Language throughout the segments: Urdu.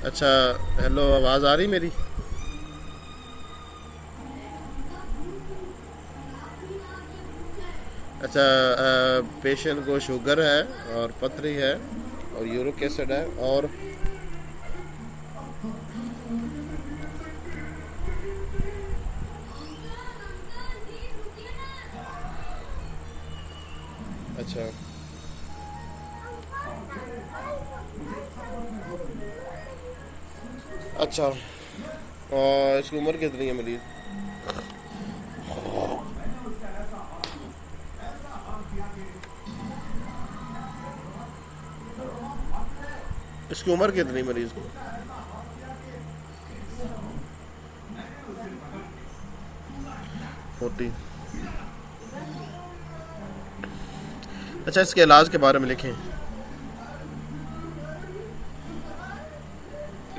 اچھا ہیلو، آواز آ رہی میری؟ اچھا، پیشنٹ کو شوگر ہے اور پتھری ہے اور یورک ایسڈ ہے اور اچھا اچھا، اور اس کی عمر کتنی ہے مریض؟ اس کی عمر کتنی مریض کی؟ 40۔ اچھا، اس کے علاج کے بارے میں لکھیں۔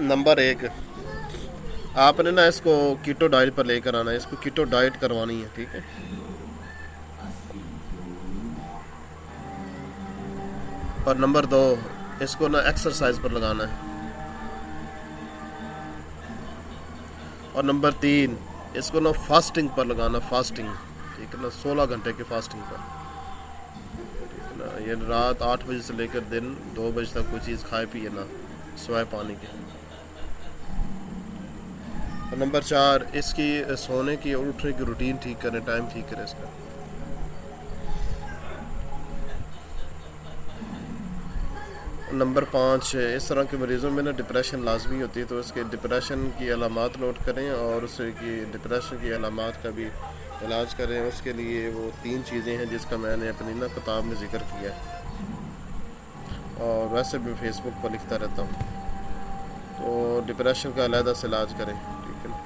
نمبر 1، آپ نے نا اس کو کیٹو ڈائٹ پر لے کر آنا ہے، اس کو کیٹو ڈائٹ کروانی ہے، ٹھیک ہے؟ اور نمبر 2، اس کو نا ایکسرسائز پر لگانا ہے۔ اور نمبر 3، اس کو نا فاسٹنگ پر لگانا، فاسٹنگ، ٹھیک ہے نا، 16 گھنٹے کی فاسٹنگ پر، ٹھیک ہے نا، یہ رات 8 بجے سے لے کر دن 2 بجے تک کوئی چیز کھائے پیے نا، سوائے پانی کے۔ اور نمبر 4، اس کی سونے کی اور اٹھنے کی روٹین ٹھیک کریں، ٹائم ٹھیک کریں اس کا۔ نمبر 5، اس طرح کے مریضوں میں نا ڈپریشن لازمی ہوتی ہے، تو اس کے ڈپریشن کی علامات نوٹ کریں اور اس کی ڈپریشن کی علامات کا بھی علاج کریں۔ اس کے لیے وہ 3 چیزیں ہیں جس کا میں نے اپنی نا کتاب میں ذکر کیا ہے، اور ویسے بھی فیس بک پر لکھتا رہتا ہوں۔ تو ڈپریشن کا علیحدہ سے علاج کریں، ٹھیک ہے نا،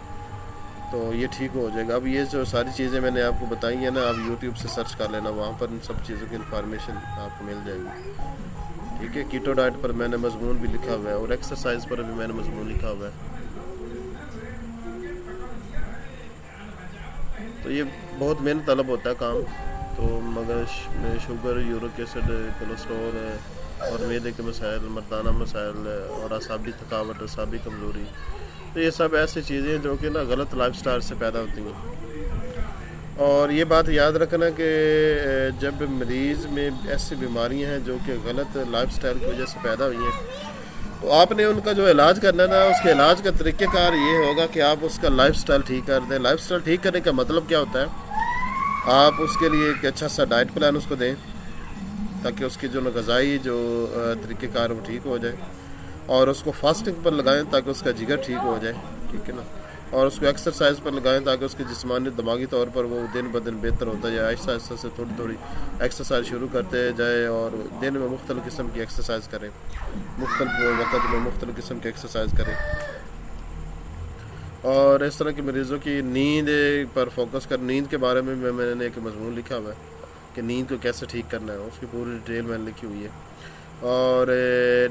تو یہ ٹھیک ہو جائے گا۔ اب یہ جو ساری چیزیں میں نے آپ کو بتائی ہیں نا، آپ یوٹیوب سے سرچ کر لینا، وہاں پر ان سب چیزوں کی انفارمیشن آپ کو مل جائے گی، ٹھیک ہے؟ کیٹو ڈائٹ پر میں نے مضمون بھی لکھا ہوا ہے، اور ایکسرسائز پر بھی میں نے مضمون لکھا ہوا ہے۔ تو یہ بہت محنت طلب ہوتا ہے کام، تو مگر شوگر، یورک ایسڈ، کولیسٹرول اور معدے کے مسائل، مردانہ مسائل اور اعصابی تھکاوٹ، اعصابی کمزوری، تو یہ سب ایسی چیزیں ہیں جو کہ نا غلط لائف سٹائل سے پیدا ہوتی ہیں۔ اور یہ بات یاد رکھنا کہ جب مریض میں ایسی بیماریاں ہیں جو کہ غلط لائف سٹائل کی وجہ سے پیدا ہوئی ہیں، تو آپ نے ان کا جو علاج کرنا ہے نا، اس کے علاج کا طریقہ کار یہ ہوگا کہ آپ اس کا لائف سٹائل ٹھیک کر دیں۔ لائف سٹائل ٹھیک کرنے کا مطلب کیا ہوتا ہے؟ آپ اس کے لیے ایک اچھا سا ڈائٹ پلان اس کو دیں، تاکہ اس کی جو غذائی جو طریقہ کار وہ ٹھیک ہو جائے، اور اس کو فاسٹنگ پر لگائیں تاکہ اس کا جگر ٹھیک ہو جائے، ٹھیک ہے نا، اور اس کو ایکسرسائز پر لگائیں تاکہ اس کی جسمانی دماغی طور پر وہ دن بدن بہتر ہوتا جائے۔ آہستہ آہستہ سے تھوڑی تھوڑی ایکسرسائز شروع کرتے جائے، اور دن میں مختلف قسم کی ایکسرسائز کریں، مختلف وقت میں مختلف قسم کی ایکسرسائز کریں۔ اور اس طرح کے مریضوں کی نیند پر فوکس کر، نیند کے بارے میں میں نے ایک مضمون لکھا ہوا ہے کہ نیند کو کیسے ٹھیک کرنا ہے، اس کی پوری ڈیٹیل میں نے لکھی ہوئی ہے۔ اور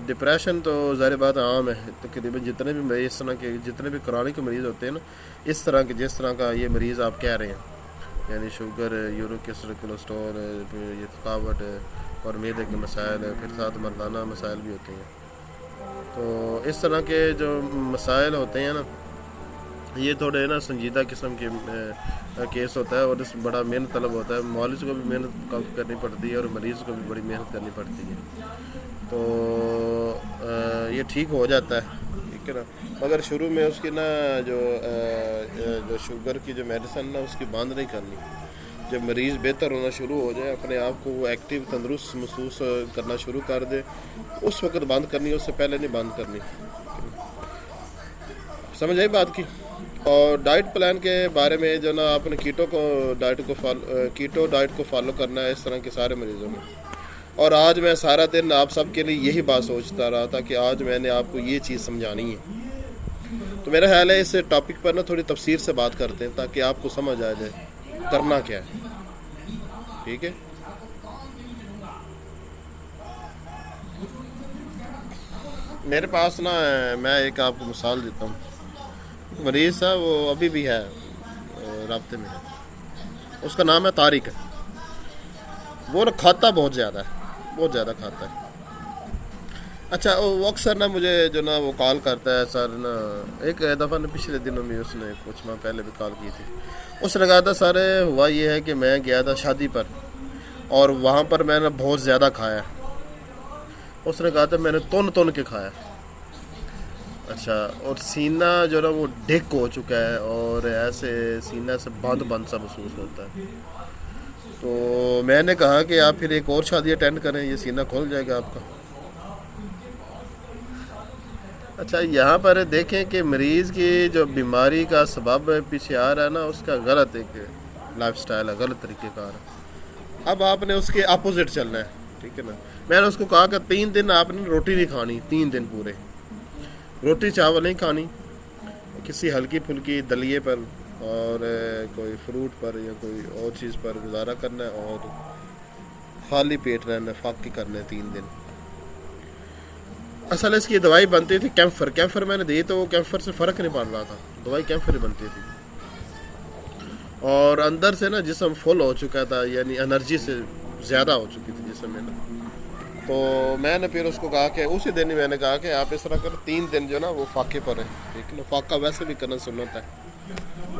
ڈپریشن تو ظاہر بات عام ہے، تقریباً جتنے بھی مریض اس طرح کے، جتنے بھی کرونک مریض ہوتے ہیں نا، اس طرح کے، جس طرح کا یہ مریض آپ کہہ رہے ہیں، یعنی شوگر، یورک ایسڈ، کولیسٹرول، یہ تھکاوٹ اور معدے کے مسائل، پھر ساتھ مردانہ مسائل بھی ہوتے ہیں، تو اس طرح کے جو مسائل ہوتے ہیں نا، یہ تھوڑے نا سنجیدہ قسم کے کیس ہوتا ہے، اور اس بڑا محنت طلب ہوتا ہے، معالج کو بھی محنت کرنی پڑتی ہے اور مریض کو بھی بڑی محنت کرنی پڑتی ہے، تو یہ ٹھیک ہو جاتا ہے، ٹھیک ہے نا، مگر شروع میں اس کی نا جو شوگر کی جو میڈیسن نا، اس کی بند نہیں کرنی۔ جب مریض بہتر ہونا شروع ہو جائے، اپنے آپ کو وہ ایکٹیو، تندرست محسوس کرنا شروع کر دے، اس وقت بند کرنی ہے، اس سے پہلے نہیں بند کرنی۔ سمجھ آئی بات کی؟ اور ڈائٹ پلان کے بارے میں جو نا، آپ نے کیٹو ڈائٹ کو فالو کرنا ہے اس طرح کے سارے مریضوں میں۔ اور آج میں سارا دن آپ سب کے لیے یہی بات سوچتا رہا تھا کہ آج میں نے آپ کو یہ چیز سمجھانی ہے، تو میرا خیال ہے اس ٹاپک پر نا تھوڑی تفصیل سے بات کرتے ہیں تاکہ آپ کو سمجھ آ جائے کرنا کیا ہے، ٹھیک ہے؟ میرے پاس نا، میں ایک آپ کو مثال دیتا ہوں، مریض تھا، وہ ابھی بھی ہے، رابطے میں ہے، اس کا نام ہے طارق۔ وہ نا کھاتا بہت زیادہ ہے، بہت زیادہ کھاتا ہے، اچھا وہ اکثر نا مجھے جو نا وہ کال کرتا ہے سر نا، ایک دفعہ نا پچھلے دنوں میں اس نے کچھ ماہ پہلے بھی کال کی تھی. اس نے کہا تھا سر ہوا یہ ہے کہ میں گیا تھا شادی پر اور وہاں پر میں نے بہت زیادہ کھایا. اس نے کہا تھا میں نے تن کے کھایا. اچھا اور سینہ جو نا وہ ڈھک ہو چکا ہے اور ایسے سینہ سے بند سا محسوس ہوتا ہے. تو میں نے کہا کہ آپ پھر ایک اور شادی اٹینڈ کریں، یہ سینہ کھول جائے گا آپ کا. اچھا یہاں پر دیکھیں کہ مریض کی جو بیماری کا سبب پیچھے آ رہا ہے نا، اس کا غلط ایک لائف سٹائل ہے، غلط طریقہ کار ہے. اب آپ نے اس کے اپوزٹ چلنا ہے، ٹھیک ہے نا. میں نے اس کو کہا کہ 3 دن آپ نے روٹی نہیں کھانی، 3 دن پورے روٹی چاول نہیں کھانی، کسی ہلکی پھلکی دلیے پر اور کوئی فروٹ پر یا کوئی اور چیز پر گزارا کرنا ہے اور خالی پیٹ رہنا، فاقی کرنا ہے 3 دن. اصل اس کی دوائی بنتی تھی کیمفر میں نے دی تو وہ کیمفر سے فرق نہیں پڑ رہا تھا، دوائی کیمفر ہی بنتی تھی. اور اندر سے نا جسم فل ہو چکا تھا، یعنی انرجی سے زیادہ ہو چکی تھی جسم میں نا. تو میں نے پھر اس کو کہا کہ اسی دن ہی میں نے کہا کہ آپ اس طرح کر 3 دن جو نا وہ فاقے پر ہے، ٹھیک ہے نا. فاقہ ویسے بھی کرنا سنت ہے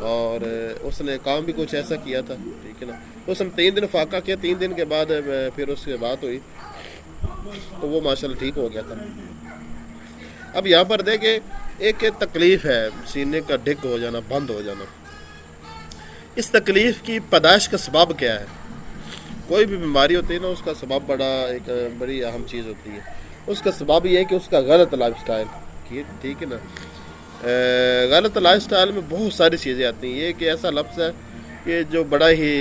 اور اس نے کام بھی کچھ ایسا کیا تھا، ٹھیک ہے نا. تو اس نے 3 دن فاقہ کیا، 3 دن کے بعد پھر اس سے بات ہوئی تو وہ ماشاءاللہ ٹھیک ہو گیا تھا. اب یہاں پر دیکھیں ایک تکلیف ہے سینے کا ڈھک ہو جانا، بند ہو جانا. اس تکلیف کی پیدائش کا سبب کیا ہے؟ کوئی بھی بیماری ہوتی ہے نا، اس کا سبب ایک بڑی اہم چیز ہوتی ہے. اس کا سبب یہ ہے کہ اس کا غلط لائف سٹائل، ٹھیک ہے نا. غلط لائف سٹائل میں بہت ساری چیزیں آتی ہیں. یہ ایک ایسا لفظ ہے کہ جو بڑا ہی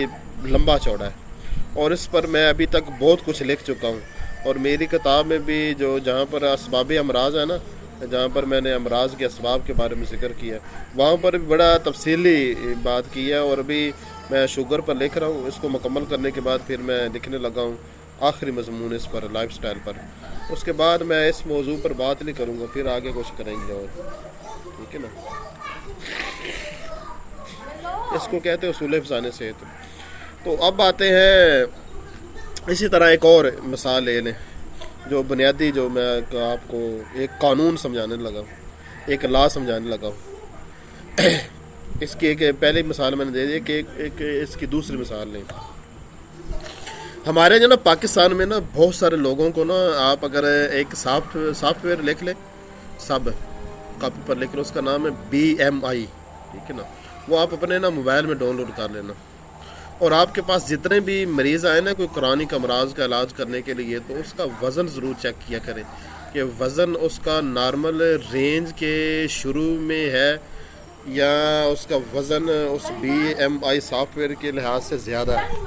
لمبا چوڑا ہے اور اس پر میں ابھی تک بہت کچھ لکھ چکا ہوں. اور میری کتاب میں بھی جہاں پر اسباب امراض ہے نا، جہاں پر میں نے امراض کے اسباب کے بارے میں ذکر کیا ہے، وہاں پر بھی بڑا تفصیلی بات کی ہے. اور ابھی میں شوگر پر لکھ رہا ہوں، اس کو مکمل کرنے کے بعد پھر میں لکھنے لگا ہوں آخری مضمون اس پر، لائف سٹائل پر. اس کے بعد میں اس موضوع پر بات نہیں کروں گا، پھر آگے کچھ کریں گے اور ٹھیک ہے نا. اس کو کہتے ہیں اصول حفظان صحت. تو اب آتے ہیں اسی طرح ایک اور مثال لے لیں جو بنیادی، جو میں آپ کو ایک قانون سمجھانے لگا ہوں، ایک لا سمجھانے لگا ہوں. اس کی ایک پہلی مثال میں نے دے دی کہ ایک اس کی دوسری مثال لیں. ہمارے جو نا پاکستان میں نا بہت سارے لوگوں کو نا، آپ اگر ایک سافٹ ویئر لکھ لیں، سب کاپی پر لکھ لو، اس کا نام ہے BMI، ٹھیک ہے نا. وہ آپ اپنے نا موبائل میں ڈاؤن لوڈ کر لینا. اور آپ کے پاس جتنے بھی مریض آئے نا کوئی کرونک امراض کا علاج کرنے کے لیے، تو اس کا وزن ضرور چیک کیا کریں کہ وزن اس کا نارمل رینج کے شروع میں ہے یا اس کا وزن اس BMI سافٹ ویئر کے لحاظ سے زیادہ ہے.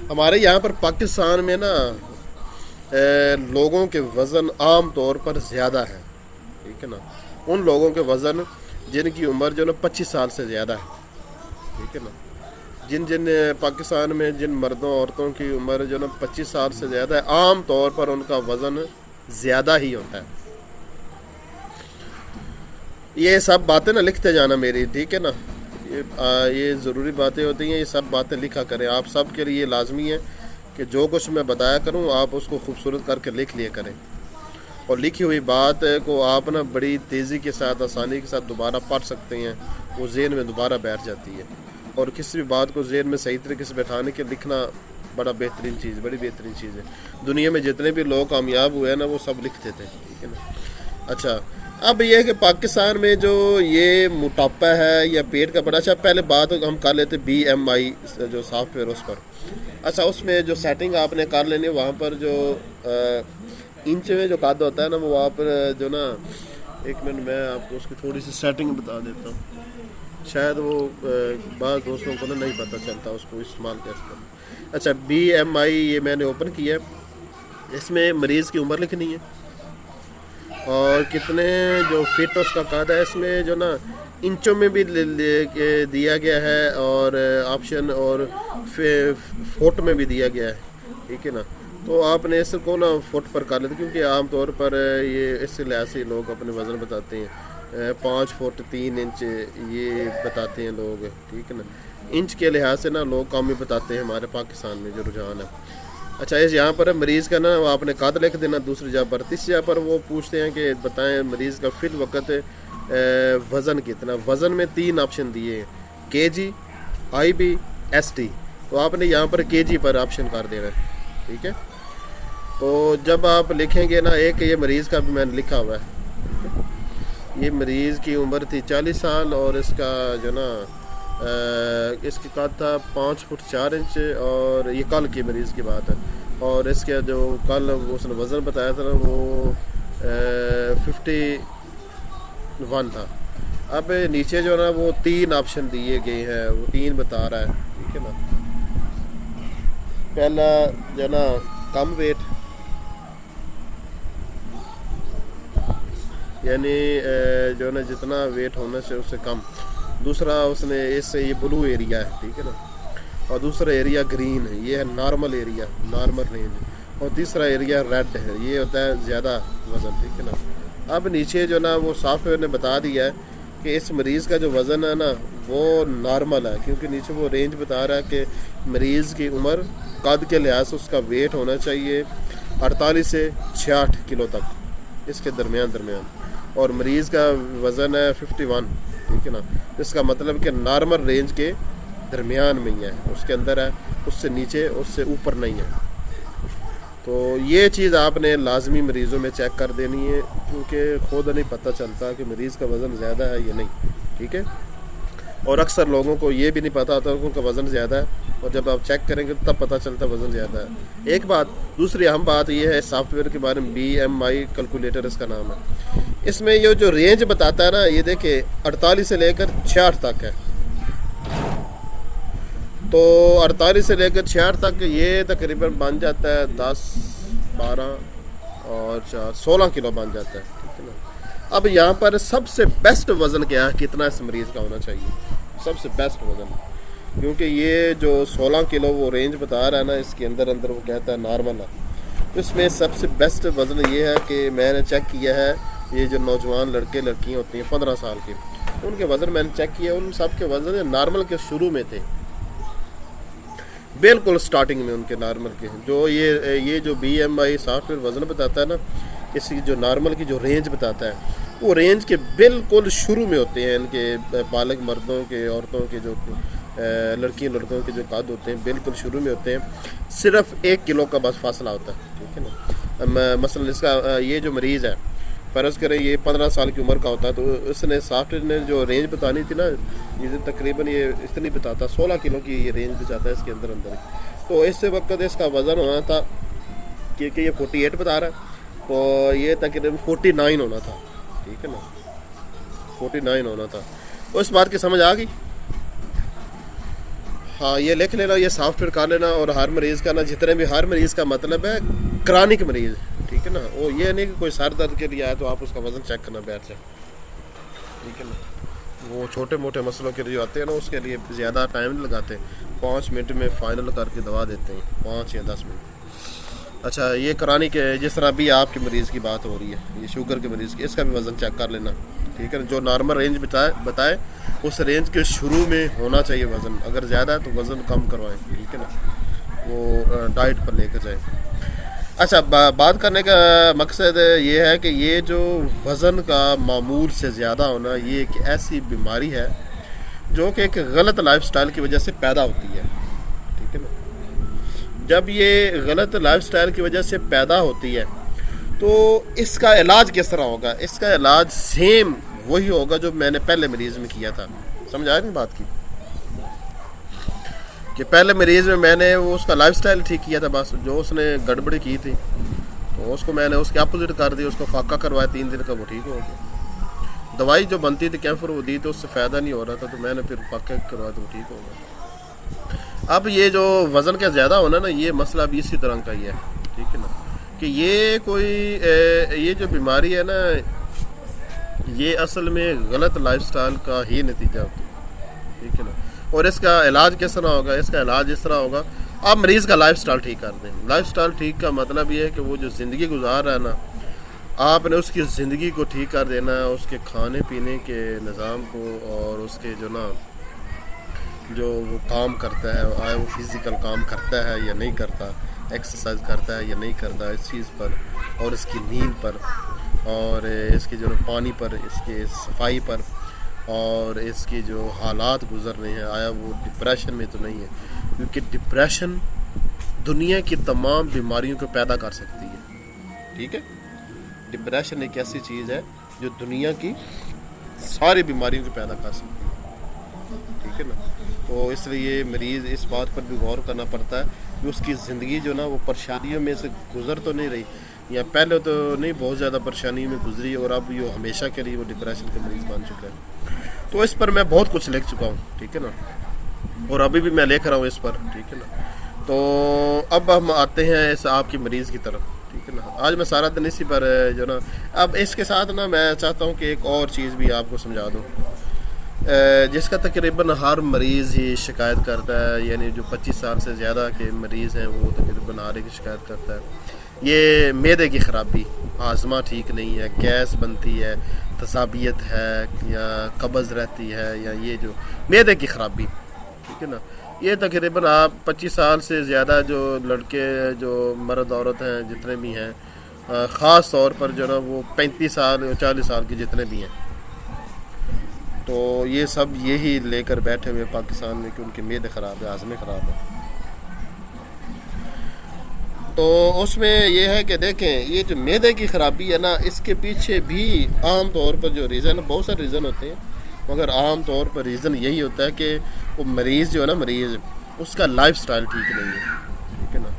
ہمارے یہاں پر پاکستان میں نا لوگوں کے وزن عام طور پر زیادہ ہے، ٹھیک ہے نا. ان لوگوں کے وزن جن کی عمر جو نا 25 سال سے زیادہ ہے، ٹھیک ہے نا. جن پاکستان میں جن مردوں عورتوں کی عمر جو نا 25 سال سے زیادہ ہے، عام طور پر ان کا وزن زیادہ ہی ہوتا ہے. یہ سب باتیں نا لکھتے جانا میری، ٹھیک ہے نا. یہ ضروری باتیں ہوتی ہیں، یہ سب باتیں لکھا کریں. آپ سب کے لیے لازمی ہے کہ جو کچھ میں بتایا کروں آپ اس کو خوبصورت کر کے لکھ لیا کریں. اور لکھی ہوئی بات کو آپ نا بڑی تیزی کے ساتھ، آسانی کے ساتھ دوبارہ پڑھ سکتے ہیں، وہ ذہن میں دوبارہ بیٹھ جاتی ہے. اور کسی بھی بات کو ذہن میں صحیح طریقے سے بیٹھانے کے لکھنا بڑی بہترین چیز ہے. دنیا میں جتنے بھی لوگ کامیاب ہوئے ہیں نا، وہ سب لکھتے تھے، ٹھیک ہے نا. اچھا اب یہ ہے کہ پاکستان میں جو یہ موٹاپا ہے یا پیٹ کا بڑا، اچھا پہلے بات ہم کر لیتے BMI جو سافٹ ویئر اس پر. اچھا اس میں جو سیٹنگ آپ نے کر لینی ہے، وہاں پر جو انچ میں جو قد ہوتا ہے نا، وہ آپ جو نا، ایک منٹ میں آپ کو اس کی تھوڑی سی سیٹنگ بتا دیتا ہوں. شاید وہ بعض دوستوں کو نا نہیں پتہ چلتا اس کو استعمال کیسے کرنا. اچھا BMI یہ میں نے اوپن کیا ہے. اس میں مریض کی عمر لکھنی ہے اور کتنے جو فٹ اس کا قد ہے. اس میں جو نا انچوں میں بھی دیا گیا ہے اور آپشن، اور فٹ میں بھی دیا گیا ہے، ٹھیک ہے نا. تو آپ نے اس کو نا فٹ پر کر لیتے، کیونکہ عام طور پر یہ اس لحاظ سے لوگ اپنے وزن بتاتے ہیں. 5 فٹ 3 انچ یہ بتاتے ہیں لوگ، ٹھیک ہے نا. انچ کے لحاظ سے نا لوگ کم ہی بتاتے ہیں ہمارے پاکستان میں جو رجحان ہے. اچھا اس یہاں پر مریض کا نا وہ آپ نے قد لکھ دینا دوسری جگہ پر. تیسری جگہ پر وہ پوچھتے ہیں کہ بتائیں مریض کا فی الوقت وزن کتنا. وزن میں 3 آپشن دیے ہیں, kg, IB, ST. تو آپ نے یہاں پر kg پر آپشن کر دینا ہے, ٹھیک ہے. تو جب آپ لکھیں گے نا, ایک یہ مریض کا بھی میں نے لکھا ہوا ہے. یہ مریض کی عمر تھی 40 سال اور اس کا جو نا اس کی قد تھا 5 فٹ 4 انچ, اور یہ کل کی مریض کی بات ہے. اور اس کے جو کل اس نے وزن بتایا تھا نا وہ 51 تھا. اب نیچے جو نا وہ 3 آپشن دیے گئے ہیں, وہ 3 بتا رہا ہے, ٹھیک ہے نا. پہلا جو نا کم ویٹ, یعنی جو نا جتنا ویٹ ہونا چاہیے اس سے کم. دوسرا اس نے اس سے یہ بلو ایریا ہے, ٹھیک ہے نا. اور دوسرا ایریا گرین ہے, یہ ہے نارمل ایریا, نارمل رینج. اور تیسرا ایریا ریڈ ہے, یہ ہوتا ہے زیادہ وزن, ٹھیک ہے نا. اب نیچے جو نا وہ سافٹ ویئر نے بتا دیا ہے کہ اس مریض کا جو وزن ہے نا وہ نارمل ہے, کیونکہ نیچے وہ رینج بتا رہا ہے کہ مریض کی عمر قد کے لحاظ سے اس کا ویٹ ہونا چاہیے 48 سے 66 کلو تک, اس کے درمیان. اور مریض کا وزن ہے 51, ٹھیک ہے نا. اس کا مطلب کہ نارمل رینج کے درمیان میں ہی ہے, اس کے اندر ہے, اس سے نیچے اس سے اوپر نہیں ہے. تو یہ چیز آپ نے لازمی مریضوں میں چیک کر دینی ہے, کیونکہ خود نہیں پتہ چلتا کہ مریض کا وزن زیادہ ہے یا نہیں, ٹھیک ہے. اور اکثر لوگوں کو یہ بھی نہیں پتہ ہوتا کہ ان کا وزن زیادہ ہے, اور جب آپ چیک کریں گے تب پتہ چلتا وزن زیادہ ہے. ایک بات. دوسری اہم بات یہ ہے سافٹ ویئر کے بارے میں, BMI کیلکولیٹر اس کا نام ہے. اس میں یہ جو رینج بتاتا ہے نا, یہ دیکھیں 48 سے لے کر 66 تک ہے. تو 48 سے لے کر 66 تک یہ تقریباً بن جاتا ہے 10 12 اور 4 16 کلو بن جاتا ہے, ٹھیک ہے نا. اب یہاں پر سب سے بیسٹ وزن کیا ہے, کتنا اس مریض کا ہونا چاہیے, سب سے بیسٹ وزن, کیونکہ یہ جو 16 کلو وہ رینج بتا رہا ہے نا, اس کے اندر وہ کہتا ہے نارمل ہے. اس میں سب سے بیسٹ وزن یہ ہے کہ میں نے چیک کیا ہے, یہ جو نوجوان لڑکے لڑکیاں ہوتی ہیں 15 سال کے, ان کے وزن میں نے چیک کیا, ان سب کے وزن نارمل کے شروع میں تھے, بالکل سٹارٹنگ میں ان کے نارمل کے. جو یہ جو BMI سافٹ ویئر وزن بتاتا ہے نا, اس کی جو نارمل کی جو رینج بتاتا ہے, وہ رینج کے بالکل شروع میں ہوتے ہیں. ان کے بالغ مردوں کے, عورتوں کے, جو لڑکی لڑکوں کے جو قد ہوتے ہیں بالکل شروع میں ہوتے ہیں. صرف 1 کلو کا بس فاصلہ ہوتا ہے, ٹھیک ہے نا. مثلا اس کا یہ جو مریض ہے, فرض کریں یہ 15 سال کی عمر کا ہوتا ہے, تو اس نے سافٹ ویئر نے جو رینج بتانی تھی نا, یہ تقریباً یہ اتنی بتاتا 16 کلو کی یہ رینج بتاتا ہے اس کے اندر ہی. تو اس سے وقت اس کا وزن ہونا تھا, کیونکہ یہ 48 بتا رہا ہے, تو یہ تقریباً 49 ہونا تھا, ٹھیک ہے نا, 49 ہونا تھا. اس بات کی سمجھ آ گئی؟ ہاں, یہ لکھ لینا, یہ سافٹ ویئر کر لینا. اور ہر مریض کا نا, جتنے بھی ہر مریض کا مطلب ہے کرانک مریض, ٹھیک ہے نا. وہ یہ نہیں کہ کوئی سر درد کے لیے آئے تو آپ اس کا وزن چیک کرنا بیٹھ جائیں, ٹھیک ہے نا. وہ چھوٹے موٹے مسئلوں کے لیے آتے ہیں نا, اس کے لیے زیادہ ٹائم نہیں لگاتے, 5 منٹ میں فائنل کر کے دوا دیتے ہیں, 5 یا 10 منٹ. اچھا, یہ کرانک جس طرح بھی آپ کے مریض کی بات ہو رہی ہے, یہ شوگر کے مریض کی, اس کا بھی وزن چیک کر لینا, ٹھیک ہے نا. جو نارمل رینج بتائے اس رینج کے شروع میں ہونا چاہیے وزن. اگر زیادہ ہے تو وزن کم کروائیں, ٹھیک ہے نا, وہ ڈائٹ پر لے کر جائیں. اچھا, بات کرنے کا مقصد یہ ہے کہ یہ جو وزن کا معمول سے زیادہ ہونا, یہ ایک ایسی بیماری ہے جو کہ ایک غلط لائف سٹائل کی وجہ سے پیدا ہوتی ہے, ٹھیک ہے نا. جب یہ غلط لائف سٹائل کی وجہ سے پیدا ہوتی ہے تو اس کا علاج کس طرح ہوگا؟ اس کا علاج سیم وہی ہوگا جو میں نے پہلے مریض میں کیا تھا. سمجھ آئے نہیں بات کی؟ کہ پہلے مریض میں نے وہ اس کا لائف سٹائل ٹھیک کیا تھا, بس جو اس نے گڑبڑی کی تھی تو اس کو میں نے اس کے اپوزٹ کر دی, اس کو فاقہ کروایا 3 دن کا, وہ ٹھیک ہو گیا. دوائی جو بنتی تھی کیمفر وہ دی تو اس سے فائدہ نہیں ہو رہا تھا, تو میں نے پھر فاقہ کروایا تو وہ ٹھیک ہو گیا. اب یہ جو وزن کا زیادہ ہونا نا, یہ مسئلہ بھی اسی طرح کا ہی ہے, ٹھیک ہے نا. کہ یہ کوئی یہ جو بیماری ہے نا, یہ اصل میں غلط لائف سٹائل کا ہی نتیجہ ہوتی ہے, ٹھیک ہے نا. اور اس کا علاج کس طرح ہوگا؟ اس کا علاج اس طرح ہوگا, آپ مریض کا لائف سٹائل ٹھیک کر دیں. لائف سٹائل ٹھیک کا مطلب یہ ہے کہ وہ جو زندگی گزار رہا ہے نا, آپ نے اس کی زندگی کو ٹھیک کر دینا ہے, اس کے کھانے پینے کے نظام کو, اور اس کے جو نا جو وہ کام کرتا ہے, آیا وہ فزیکل کام کرتا ہے یا نہیں کرتا, ایکسرسائز کرتا ہے یا نہیں کرتا اس چیز پر، اور اس کی نیند پر، اور اس کے جو پانی پر، اس کے صفائی پر، اور اس کی جو حالات گزر رہے ہیں، آیا وہ ڈپریشن میں تو نہیں ہے؟ کیونکہ ڈپریشن دنیا کی تمام بیماریوں کو پیدا کر سکتی ہے، ٹھیک ہے؟ ڈپریشن ایک ایسی چیز ہے جو دنیا کی ساری بیماریوں کو پیدا کر سکتی ہے، ٹھیک ہے نا؟ تو اس لیے مریض اس بات پر بھی غور کرنا پڑتا ہے کہ اس کی زندگی جو نا وہ پریشانیوں میں سے گزر تو نہیں رہی، یا پہلے تو نہیں بہت زیادہ پریشانیوں میں گزری، اور اب یہ ہمیشہ کے لیے وہ ڈپریشن کا مریض بن چکا ہے۔ تو اس پر میں بہت کچھ لکھ چکا ہوں، ٹھیک ہے نا، اور ابھی بھی میں لکھ رہا ہوں اس پر، ٹھیک ہے نا۔ تو اب ہم آتے ہیں اس آپ کی مریض کی طرف، ٹھیک ہے نا۔ آج میں سارا دن اسی پر جو نا، اب اس کے ساتھ نا میں چاہتا ہوں کہ ایک اور چیز بھی آپ کو سمجھا دوں، جس کا تقریباً ہر مریض ہی شکایت کرتا ہے، یعنی جو 25 سال سے زیادہ کے مریض ہیں وہ تقریباً ہر ایک شکایت کرتا ہے، یہ معدے کی خرابی، ہاضمہ ٹھیک نہیں ہے، گیس بنتی ہے، تذابیت ہے، یا قبض رہتی ہے، یا یہ جو معدے کی خرابی، ٹھیک ہے نا، یہ تقریباً آپ 25 سال سے زیادہ جو لڑکے، جو مرد عورت ہیں جتنے بھی ہیں، خاص طور پر جو نا وہ 35 سال یا 40 سال کے جتنے بھی ہیں، تو یہ سب یہی لے کر بیٹھے ہوئے پاکستان میں کہ ان کے معدے خراب ہے، ہاضمے خراب ہے۔ تو اس میں یہ ہے کہ دیکھیں، یہ جو معدے کی خرابی ہے نا، اس کے پیچھے بھی عام طور پر جو ریزن، بہت سارے ریزن ہوتے ہیں، مگر عام طور پر ریزن یہی ہوتا ہے کہ وہ مریض جو ہے نا، مریض اس کا لائف سٹائل ٹھیک نہیں ہے، ٹھیک ہے نا۔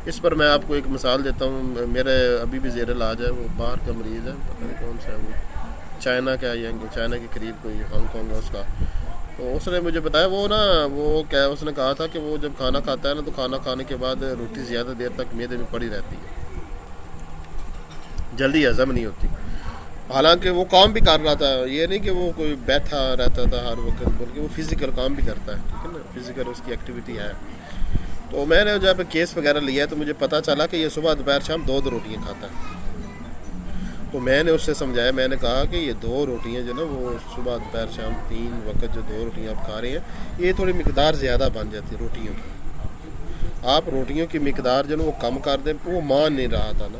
اس پر میں آپ کو ایک مثال دیتا ہوں، میرے ابھی بھی زیر علاج ہے، وہ باہر کا مریض ہے، پتہ نہیں کون سا ہے وہ، چائنا کا، یا چائنا کے قریب کوئی ہانگ کانگ ہے اس کا۔ تو اس نے مجھے بتایا، وہ نا وہ کیا، اس نے کہا تھا کہ وہ جب کھانا کھاتا ہے نا، تو کھانا کھانے کے بعد روٹی زیادہ دیر تک معدے میں پڑی رہتی ہے، جلدی ہضم نہیں ہوتی، حالانکہ وہ کام بھی کر رہا تھا، یہ نہیں کہ وہ کوئی بیٹھا رہتا تھا ہر وقت، بلکہ وہ فزیکل کام بھی کرتا ہے، ٹھیک ہے نا، فزیکل اس کی ایکٹیویٹی ہے۔ تو میں نے جب کیس وغیرہ لیا تو مجھے پتہ چلا کہ یہ صبح دوپہر شام 2 روٹیاں کھاتا ہے۔ تو میں نے اس سے سمجھایا، میں نے کہا کہ یہ 2 روٹیاں جو نا، وہ صبح دوپہر شام 3 وقت جو 2 روٹیاں آپ کھا رہے ہیں، یہ تھوڑی مقدار زیادہ بن جاتی ہے روٹیوں کی، آپ روٹیوں کی مقدار جو نا وہ کم کر دیں۔ وہ مان نہیں رہا تھا نا،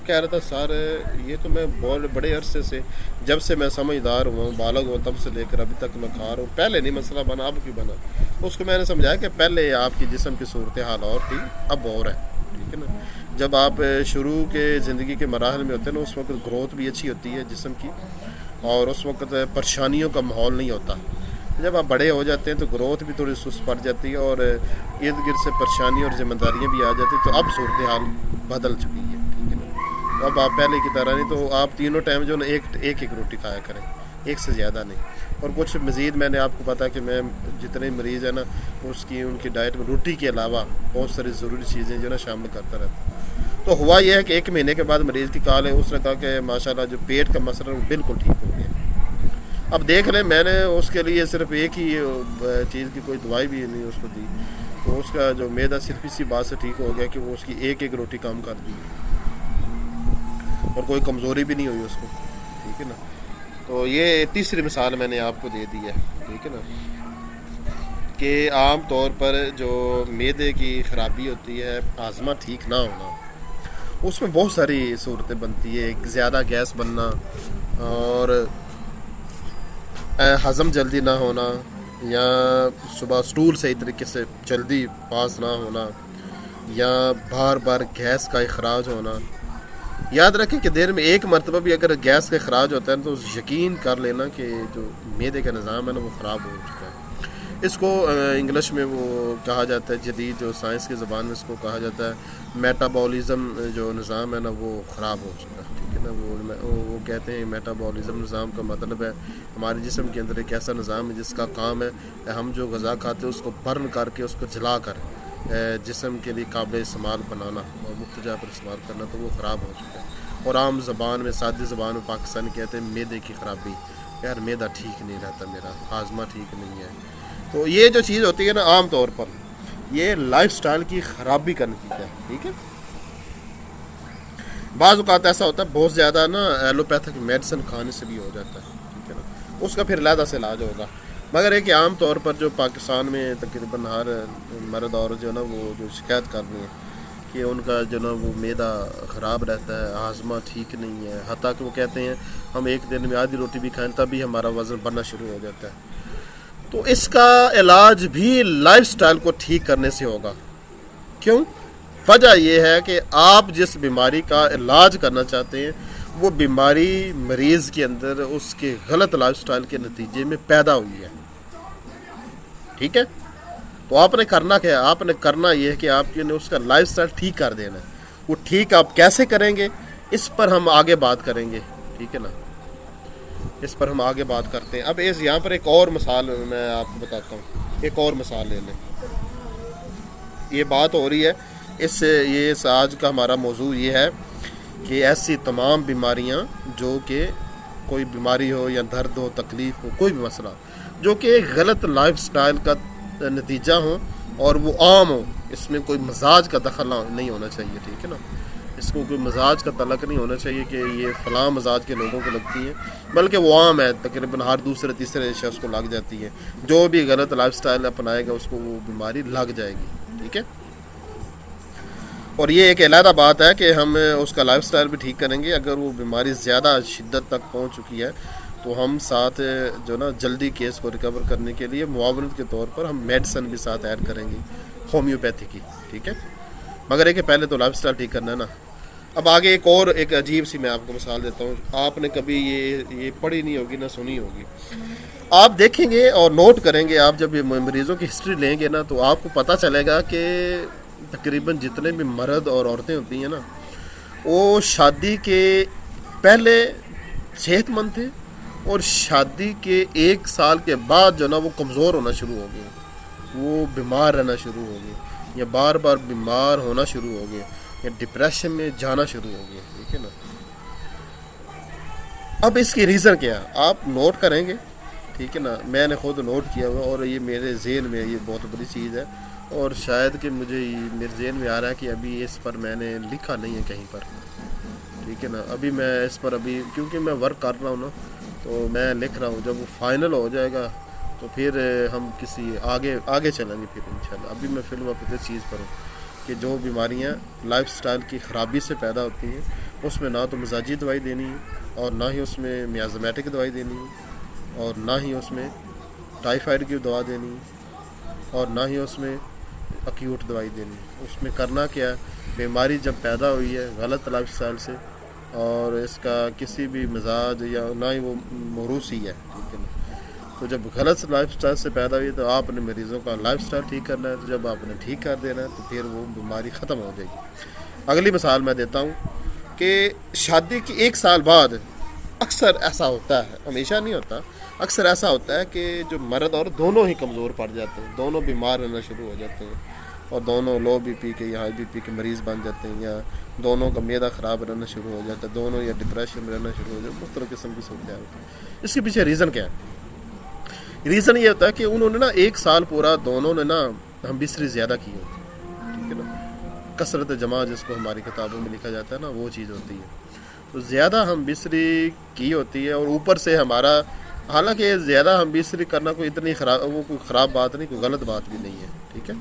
کہہ رہا تھا سر یہ تو میں بڑے عرصے سے، جب سے میں سمجھدار ہوا ہوں، بالغ ہوا تب سے لے کر ابھی تک میں کھا رہا ہوں، پہلے نہیں مسئلہ بنا، اب کیوں بنا؟ اس کو میں نے سمجھایا کہ پہلے آپ کی جسم کی صورتحال اور تھی، اب اور ہے، ٹھیک ہے نا۔ جب آپ شروع کے زندگی کے مراحل میں ہوتے ہیں نا، اس وقت گروتھ بھی اچھی ہوتی ہے جسم کی، اور اس وقت پریشانیوں کا ماحول نہیں ہوتا۔ جب آپ بڑے ہو جاتے ہیں تو گروتھ بھی تھوڑی سست پڑ جاتی ہے، اور ارد گرد سے پریشانی اور ذمہ داریاں بھی آ جاتی ہیں، تو اب صورتحال بدل چکی ہے، ٹھیک ہے نا۔ اب آپ پہلے کی طرح نہیں، تو آپ تینوں ٹائم جو نا ایک روٹی کھایا کریں، ایک سے زیادہ نہیں۔ اور کچھ مزید میں نے آپ کو پتا کہ میں جتنے مریض ہیں نا، ان کی ڈائٹ میں روٹی کے علاوہ بہت ساری ضروری چیزیں جو نا شامل کرتا رہتا ہوں۔ تو ہوا یہ ہے کہ 1 مہینے کے بعد مریض کی کال ہے، اس نے کہا کہ ماشاءاللہ جو پیٹ کا مسئلہ وہ بالکل ٹھیک ہو گیا۔ اب دیکھ لیں، میں نے اس کے لیے صرف ایک ہی چیز کی کوئی دوائی بھی نہیں اس کو دی، تو اس کا جو معدہ صرف اسی بات سے ٹھیک ہو گیا کہ وہ اس کی ایک روٹی کم کر دی، اور کوئی کمزوری بھی نہیں ہوئی اس کو، ٹھیک ہے نا۔ تو یہ تیسری مثال میں نے آپ کو دے دی ہے، ٹھیک ہے نا، کہ عام طور پر جو معدے کی خرابی ہوتی ہے، ہاضمہ ٹھیک نہ ہونا، اس میں بہت ساری صورتیں بنتی ہے، زیادہ گیس بننا، اور ہضم جلدی نہ ہونا، یا صبح سٹول صحیح طریقے سے جلدی پاس نہ ہونا، یا بار بار گیس کا اخراج ہونا۔ یاد رکھیں کہ دیر میں 1 مرتبہ بھی اگر گیس کا اخراج ہوتا ہے تو یقین کر لینا کہ جو معدے کا نظام ہے نا وہ خراب ہو چکا ہے۔ اس کو انگلش میں وہ کہا جاتا ہے، جدید جو سائنس کی زبان میں اس کو کہا جاتا ہے میٹابولزم، جو نظام ہے نا وہ خراب ہو چکا ہے، ٹھیک ہے نا۔ وہ کہتے ہیں میٹابولزم نظام کا مطلب ہے ہمارے جسم کے اندر ایک ایسا نظام ہے جس کا کام ہے ہم جو غذا کھاتے ہیں اس کو برن کر کے، اس کو جلا کر جسم کے لیے قابل استعمال بنانا اور مختلف جگہ پر استعمال کرنا، تو وہ خراب ہو چکا ہے۔ اور عام زبان میں، سادی زبان میں پاکستانی کہتے ہیں معدے کی خرابی، یار معدہ ٹھیک نہیں رہتا، میرا ہاضمہ ٹھیک نہیں ہے۔ تو یہ جو چیز ہوتی ہے نا، عام طور پر یہ لائف سٹائل کی خرابی کا نتیجہ ہے، ٹھیک ہے۔ بعض اوقات ایسا ہوتا ہے بہت زیادہ نا ایلوپیتھک میڈیسن کھانے سے بھی ہو جاتا ہے، ٹھیک ہے نا، اس کا پھر علیحدہ سے علاج ہوگا، مگر ایک عام طور پر جو پاکستان میں تقریباً ہر مرد اور جو نا وہ جو شکایت کر رہی ہیں کہ ان کا جو نا وہ معدہ خراب رہتا ہے، ہاضمہ ٹھیک نہیں ہے، حتیٰ کہ وہ کہتے ہیں ہم ایک دن میں آدھی روٹی بھی کھائیں تب بھی ہمارا وزن بڑھنا شروع ہو جاتا ہے۔ تو اس کا علاج بھی لائف سٹائل کو ٹھیک کرنے سے ہوگا۔ کیوں؟ وجہ یہ ہے کہ آپ جس بیماری کا علاج کرنا چاہتے ہیں وہ بیماری مریض کے اندر اس کے غلط لائف سٹائل کے نتیجے میں پیدا ہوئی ہے، ٹھیک ہے؟ تو آپ نے کرنا کیا ہے؟ آپ نے کرنا یہ ہے کہ آپ نے اس کا لائف سٹائل ٹھیک کر دینا ہے۔ وہ ٹھیک آپ کیسے کریں گے اس پر ہم آگے بات کریں گے، ٹھیک ہے نا؟ اس پر ہم آگے بات کرتے ہیں۔ اب یہاں پر ایک اور مثال میں آپ کو بتاتا ہوں، ایک اور مثال لے لیں۔ یہ بات ہو رہی ہے اس آج کا ہمارا موضوع یہ ہے کہ ایسی تمام بیماریاں جو کہ کوئی بیماری ہو یا درد ہو، تکلیف ہو، کوئی بھی مسئلہ جو کہ ایک غلط لائف سٹائل کا نتیجہ ہو اور وہ عام ہو، اس میں کوئی مزاج کا دخل نہیں ہونا چاہیے، ٹھیک ہے نا؟ اس کو کوئی مزاج کا تعلق نہیں ہونا چاہیے کہ یہ فلاں مزاج کے لوگوں کو لگتی ہے، بلکہ وہ عام ہے، تقریباً ہر دوسرے تیسرے شخص کو لگ جاتی ہے۔ جو بھی غلط لائف سٹائل اپنائے گا اس کو وہ بیماری لگ جائے گی، ٹھیک ہے؟ اور یہ ایک علیحدہ بات ہے کہ ہم اس کا لائف سٹائل بھی ٹھیک کریں گے۔ اگر وہ بیماری زیادہ شدت تک پہنچ چکی ہے تو ہم ساتھ جو نا جلدی کیس کو ریکور کرنے کے لیے معاونت کے طور پر ہم میڈیسن بھی ساتھ ایڈ کریں گے، ہومیوپیتھی کی، ٹھیک ہے؟ مگر یہ کہ پہلے تو لائف سٹائل ٹھیک کرنا ہے نا۔ اب آگے ایک عجیب سی میں آپ کو مثال دیتا ہوں۔ آپ نے کبھی یہ پڑھی نہیں ہوگی نہ سنی ہوگی۔ آپ دیکھیں گے اور نوٹ کریں گے، آپ جب یہ مریضوں کی ہسٹری لیں گے نا تو آپ کو پتہ چلے گا کہ تقریباً جتنے بھی مرد اور عورتیں ہوتی ہیں نا وہ شادی کے پہلے صحت مند تھے اور شادی کے 1 سال کے بعد جو نا وہ کمزور ہونا شروع ہو گئے، وہ بیمار رہنا شروع ہو گئے یا بار بار بیمار ہونا شروع ہو گئے یا ڈپریشن میں جانا شروع ہو گئے، ٹھیک ہے نا؟ اب اس کی ریزن کیا ہے آپ نوٹ کریں گے، ٹھیک ہے نا؟ میں نے خود نوٹ کیا ہوا اور یہ میرے ذہن میں یہ بہت بڑی چیز ہے اور شاید کہ میرے ذہن میں آ رہا ہے کہ ابھی اس پر میں نے لکھا نہیں ہے کہیں پر، ٹھیک ہے نا؟ ابھی میں اس پر کیونکہ میں ورک کر رہا ہوں نا تو میں لکھ رہا ہوں، جب وہ فائنل ہو جائے گا تو پھر ہم کسی آگے چلیں گے پھر انشاءاللہ۔ ابھی میں فی الوقت اس چیز پر ہوں کہ جو بیماریاں لائف سٹائل کی خرابی سے پیدا ہوتی ہیں اس میں نہ تو مزاجی دوائی دینی ہے اور نہ ہی اس میں میازمیٹک دوائی دینی ہے اور نہ ہی اس میں ٹائیفائڈ کی دوا دینی ہے اور نہ ہی اس میں اکیوٹ دوائی دینی ہے۔ اس میں کرنا کیا ہے، بیماری جب پیدا ہوئی ہے غلط لائف سٹائل سے اور اس کا کسی بھی مزاج یا نہ ہی وہ موروثی ہے، ٹھیک ہے نا؟ تو جب غلط لائف سٹائل سے پیدا ہوئی تو آپ نے مریضوں کا لائف سٹائل ٹھیک کرنا ہے، تو جب آپ نے ٹھیک کر دینا ہے تو پھر وہ بیماری ختم ہو جائے گی۔ اگلی مثال میں دیتا ہوں کہ شادی کے 1 سال بعد اکثر ایسا ہوتا ہے، ہمیشہ نہیں ہوتا، اکثر ایسا ہوتا ہے کہ جو مرد اور دونوں ہی کمزور پڑ جاتے ہیں، دونوں بیمار رہنا شروع ہو جاتے ہیں اور دونوں لو بی پی کے یا ہائی بی پی کے مریض بن جاتے ہیں یا دونوں کا معدہ خراب رہنا شروع ہو جاتا ہے، دونوں یا ڈپریشن میں رہنا شروع ہو جاتا ہے، مختلف قسم کی صورتحال ہوتی ہے۔ اس کے پیچھے ریزن کیا ہے؟ ریزن یہ ہوتا ہے کہ انہوں نے نا 1 سال پورا دونوں نے نا ہم بستری زیادہ کی ہوتی ہے، ٹھیک ہے نا؟ کثرت جمع جس کو ہماری کتابوں میں لکھا جاتا ہے نا وہ چیز ہوتی ہے۔ تو زیادہ ہم بستری کی ہوتی ہے اور اوپر سے ہمارا، حالانکہ زیادہ ہم بستری کرنا کوئی اتنی کوئی خراب بات نہیں، کوئی غلط بات بھی نہیں ہے، ٹھیک ہے؟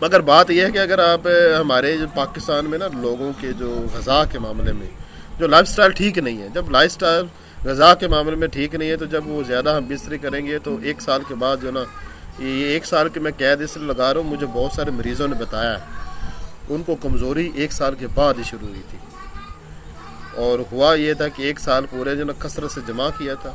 مگر بات یہ ہے کہ اگر آپ ہمارے پاکستان میں نا لوگوں کے جو غذا کے معاملے میں جو لائف سٹائل ٹھیک نہیں ہے، جب لائف سٹائل غذا کے معاملے میں ٹھیک نہیں ہے تو جب وہ زیادہ ہم بستری کریں گے تو 1 سال کے بعد جو نا یہ 1 سال کے میں قید اس لیے لگا رہا ہوں، مجھے بہت سارے مریضوں نے بتایا ہے ان کو کمزوری 1 سال کے بعد ہی شروع ہوئی تھی اور ہوا یہ تھا کہ 1 سال پورے جو نا کثرت سے جمع کیا تھا،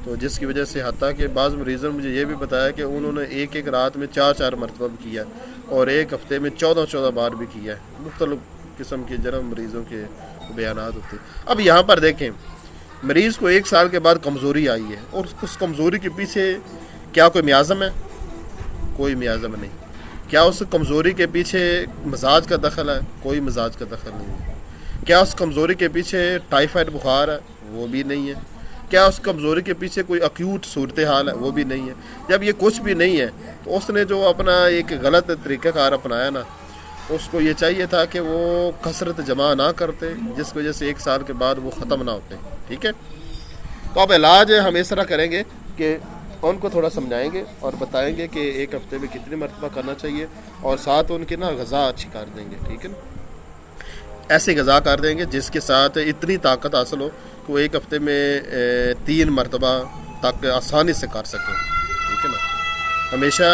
تو جس کی وجہ سے حتیٰ کہ بعض مریضوں نے مجھے یہ بھی بتایا کہ انہوں نے ایک رات میں 4 مرتبہ بھی کیا اور ایک ہفتے میں 14 بار بھی کیا ہے۔ مختلف قسم کے جنم مریضوں کے بیانات ہوتے ہیں۔ اب یہاں پر دیکھیں، مریض کو 1 سال کے بعد کمزوری آئی ہے اور اس کمزوری کے پیچھے کیا کوئی میازم ہے؟ کوئی میازم نہیں۔ کیا اس کمزوری کے پیچھے مزاج کا دخل ہے؟ کوئی مزاج کا دخل نہیں ہے۔ کیا اس کمزوری کے پیچھے ٹائیفائڈ بخار ہے؟ وہ بھی نہیں ہے۔ کیا اس کمزوری کے پیچھے کوئی اکیوٹ صورتحال ہے؟ وہ بھی نہیں ہے۔ جب یہ کچھ بھی نہیں ہے تو اس نے جو اپنا ایک غلط طریقہ کار اپنایا نا، اس کو یہ چاہیے تھا کہ وہ کثرت جمع نہ کرتے جس کی وجہ سے 1 سال کے بعد وہ ختم نہ ہوتے، ٹھیک ہے؟ تو اب علاج ہم اس طرح کریں گے کہ ان کو تھوڑا سمجھائیں گے اور بتائیں گے کہ ایک ہفتے میں کتنی مرتبہ کرنا چاہیے، اور ساتھ ان کی نا غذا اچھی کر دیں گے، ٹھیک ہے نا، ایسی غذا کر دیں گے جس کے ساتھ اتنی طاقت حاصل ہو کہ وہ ایک ہفتے میں 3 مرتبہ تک آسانی سے کر سکیں، ٹھیک ہے نا۔ ہمیشہ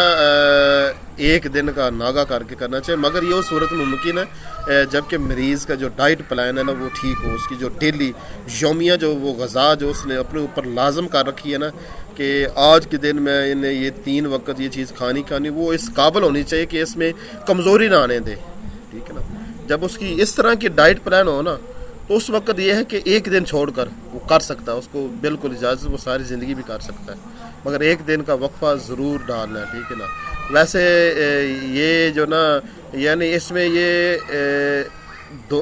ایک دن کا ناغہ کر کے کرنا چاہیے، مگر یہ صورت ممکن ہے جب کہ مریض کا جو ڈائٹ پلان ہے نا وہ ٹھیک ہو، اس کی جو ڈیلی یومیہ جو وہ غذا جو اس نے اپنے اوپر لازم کر رکھی ہے نا کہ آج کے دن میں انہیں یہ 3 وقت یہ چیز کھانی وہ اس قابل ہونی چاہیے کہ اس میں کمزوری نہ آنے دے، ٹھیک ہے نا۔ جب اس کی اس طرح کی ڈائٹ پلان ہو نا تو اس وقت یہ ہے کہ ایک دن چھوڑ کر وہ کر سکتا ہے، اس کو بالکل اجازت، وہ ساری زندگی بھی کر سکتا ہے، مگر ایک دن کا وقفہ ضرور ڈالنا ہے، ٹھیک ہے نا۔ ویسے یہ جو نا یعنی اس میں یہ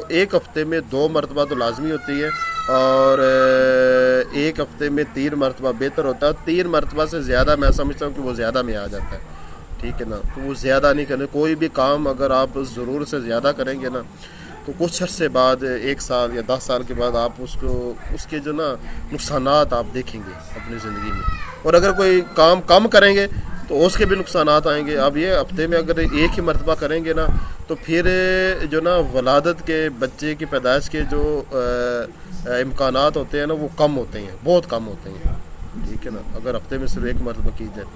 ایک ہفتے میں 2 مرتبہ تو لازمی ہوتی ہے، اور ایک ہفتے میں 3 مرتبہ بہتر ہوتا ہے۔ 3 مرتبہ سے زیادہ میں سمجھتا ہوں کہ وہ زیادہ میں آ جاتا ہے، ٹھیک ہے نا۔ تو وہ زیادہ نہیں کرنے، کوئی بھی کام اگر آپ ضرور سے زیادہ کریں گے نا تو کچھ عرصے بعد 1 سال یا 10 سال کے بعد آپ اس کے جو نا نقصانات آپ دیکھیں گے اپنی زندگی میں، اور اگر کوئی کام کم کریں گے تو اس کے بھی نقصانات آئیں گے۔ اب یہ ہفتے میں اگر ایک ہی مرتبہ کریں گے نا تو پھر جو نا ولادت کے بچے کی پیدائش کے جو امکانات ہوتے ہیں نا وہ کم ہوتے ہیں، بہت کم ہوتے ہیں، ٹھیک ہے نا، اگر ہفتے میں صرف ایک مرتبہ کی جائے۔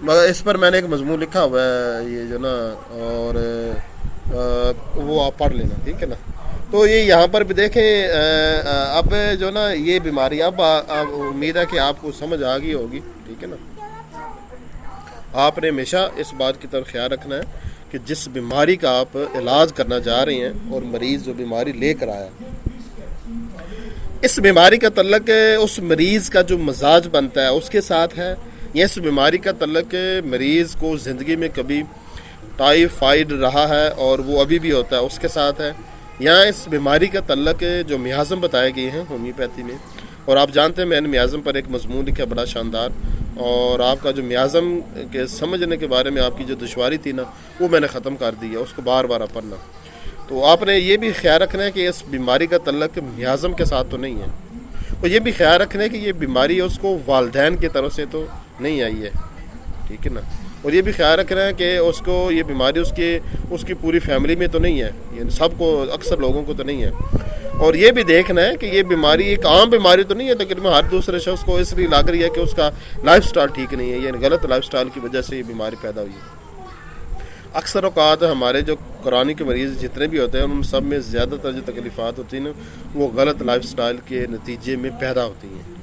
مگر اس پر میں نے ایک مضمون لکھا ہوا ہے یہ جو نا، اور وہ آپ پڑھ لینا، ٹھیک ہے نا۔ تو یہ یہاں پر بھی دیکھیں اب جو نا یہ بیماری اب امید ہے کہ آپ کو سمجھ آ گئی ہوگی، ٹھیک ہے نا۔ آپ نے ہمیشہ اس بات کی طرف خیال رکھنا ہے کہ جس بیماری کا آپ علاج کرنا جا رہے ہیں اور مریض جو بیماری لے کر آیا، اس بیماری کا تعلق اس مریض کا جو مزاج بنتا ہے اس کے ساتھ ہے، یا اس بیماری کا تعلق مریض کو زندگی میں کبھی ٹائیفائیڈ رہا ہے اور وہ ابھی بھی ہوتا ہے اس کے ساتھ ہے، یا اس بیماری کا تعلق جو میازم بتائے گئے ہیں ہومیوپیتھی میں۔ اور آپ جانتے ہیں میں نے میازم پر ایک مضمون لکھا بڑا شاندار، اور آپ کا جو میازم کے سمجھنے کے بارے میں آپ کی جو دشواری تھی نا وہ میں نے ختم کر دی ہے، اس کو بار بار پڑھنا۔ تو آپ نے یہ بھی خیال رکھنا ہے کہ اس بیماری کا تعلق میازم کے ساتھ تو نہیں ہے، اور یہ بھی خیال رکھنا ہے کہ یہ بیماری اس کو والدین کی طرف سے تو نہیں آئی ہے، ٹھیک ہے نا۔ اور یہ بھی خیال رکھنا ہے کہ اس کو یہ بیماری اس کی پوری فیملی میں تو نہیں ہے، یعنی سب کو، اکثر لوگوں کو تو نہیں ہے۔ اور یہ بھی دیکھنا ہے کہ یہ بیماری ایک عام بیماری تو نہیں ہے تقریباً ہر دوسرے شخص کو اس لیے لگ رہی ہے کہ اس کا لائف سٹائل ٹھیک نہیں ہے، یعنی غلط لائف سٹائل کی وجہ سے یہ بیماری پیدا ہوئی ہے۔ اکثر اوقات ہمارے جو قرآنی کے مریض جتنے بھی ہوتے ہیں ان سب میں زیادہ تر جو تکلیفات ہوتی ہیں نا وہ غلط لائف سٹائل کے نتیجے میں پیدا ہوتی ہیں۔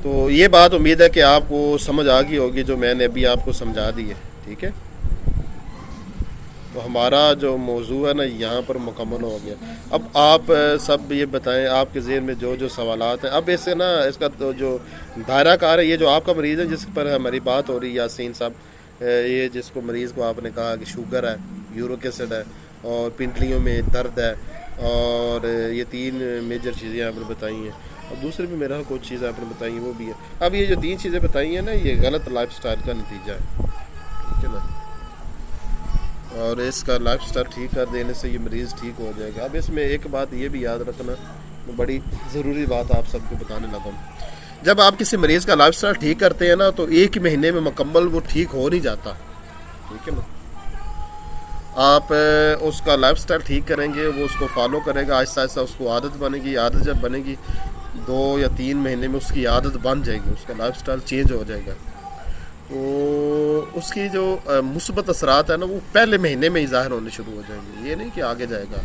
تو یہ بات امید ہے کہ آپ کو سمجھ آ گئی ہوگی جو میں نے ابھی آپ کو سمجھا دی ہے، ٹھیک ہے۔ تو ہمارا جو موضوع ہے نا یہاں پر مکمل ہو گیا۔ اب آپ سب یہ بتائیں آپ کے ذہن میں جو سوالات ہیں، اب اس سے نا اس کا تو جو دائرہ کار ہے، یہ جو آپ کا مریض ہے جس پر ہماری بات ہو رہی ہے یاسین صاحب، یہ جس کو مریض کو آپ نے کہا کہ شوگر ہے، یورک ایسڈ ہے، اور پنڈلیوں میں درد ہے، اور یہ 3 میجر چیزیں آپ نے بتائی ہیں، اور دوسری بھی میرا کچھ چیزیں آپ نے بتائی ہیں وہ بھی ہے۔ اب یہ جو 3 چیزیں بتائی ہیں نا یہ غلط لائف سٹائل کا نتیجہ ہے، ٹھیک ہے نا، اور اس کا لائف سٹائل ٹھیک کر دینے سے یہ مریض ٹھیک ہو جائے گا۔ اب اس میں ایک بات یہ بھی یاد رکھنا، بڑی ضروری بات آپ سب کو بتانے لگا ہوں، جب آپ کسی مریض کا لائف سٹائل ٹھیک کرتے ہیں نا تو 1 مہینے میں مکمل وہ ٹھیک ہو نہیں جاتا، ٹھیک ہے نا۔ آپ اس کا لائف سٹائل ٹھیک کریں گے، وہ اس کو فالو کرے گا، آہستہ آہستہ اس کو عادت بنے گی، عادت جب بنے گی 2 یا 3 مہینے میں اس کی عادت بن جائے گی، اس کا لائف سٹائل چینج ہو جائے گا، تو اس کی جو مثبت اثرات ہیں نا وہ پہلے مہینے میں ہی ظاہر ہونے شروع ہو جائیں گے، یہ نہیں کہ آگے جائے گا،